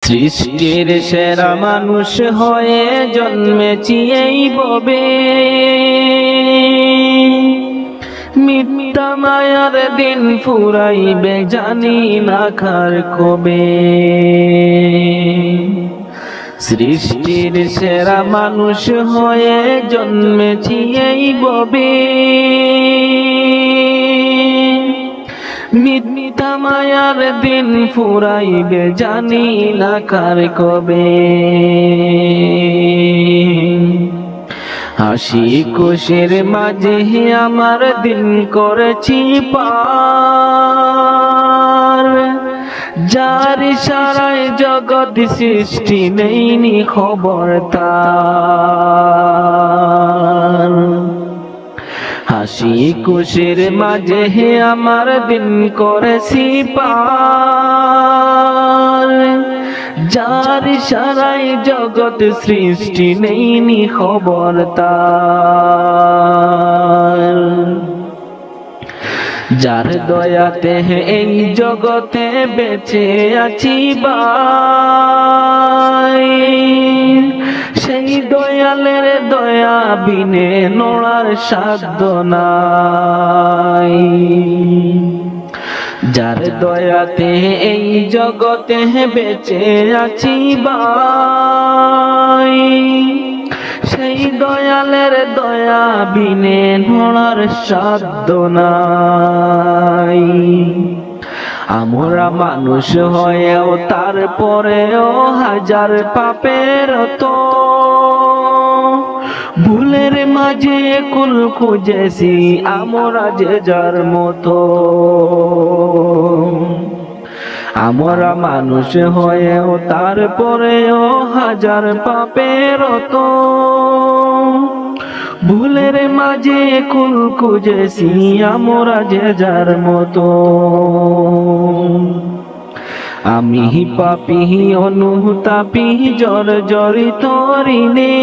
সৃষ্টির সেরা মানুষ হয়ে জন্মেছি এই ভবে, মিথ্যা মায়ার দিন ফুরাইবে জানি না কার কবে। সৃষ্টির সেরা মানুষ হয়ে জন্মেছি এই ভবে, মিথ্যা মায়ার দিন ফুরাইবে জানি না কার কবে। হাসি খুশির মাঝে আমার দিন করেছি পার, যার ইশারায় জগৎ সৃষ্টি নেইনি খবর তার। হাসি খুশির মাঝে আমার দিন করেছি পার, যার ইশারায় জগৎ সৃষ্টি নেইনি খবর তার। যার দয়াতে এই জগতে বেঁচে আছি ভাই, সেই দয়ালের দয়া বিনে নড়ার সাধ্য নাই। যার দয়াতে এই জগতে বেঁচে আছি ভাই, সেই দয়ালের দয়া বিনে নড়ার সাধ্য নাই। আমরা মানুষ হয়েও তারপরেও হাজার পাপের তো ভুলের মাঝে কুল খুঁজেছি আমরা যে যার মতো। আমরা মানুষ হয়েও তারপরেও হাজার পাপের তো ভুলের মাঝে কুল খুঁজেছি আমরা যে যার মতো। আমি পাপী অনুতাপী জর্জরিত ঋণে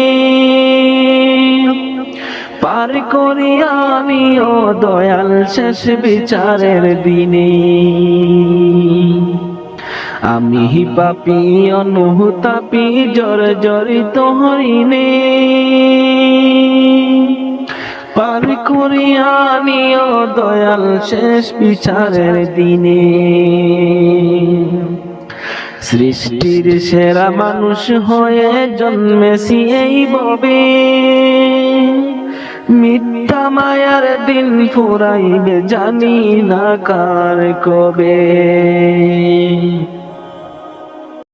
পার করি আমিও দয়াল শেষ বিচারের দিনে। আমি পাপী অনুতাপী জর্জরিত ঋণে পার করি আমিও দয়াল শেষ বিচারের দিনে। সৃষ্টির সেরা মানুষ হয়ে জন্মেছি এই ভবে, মিথ্যা মায়ার দিন ফুরাইবে জানি না কার কবে।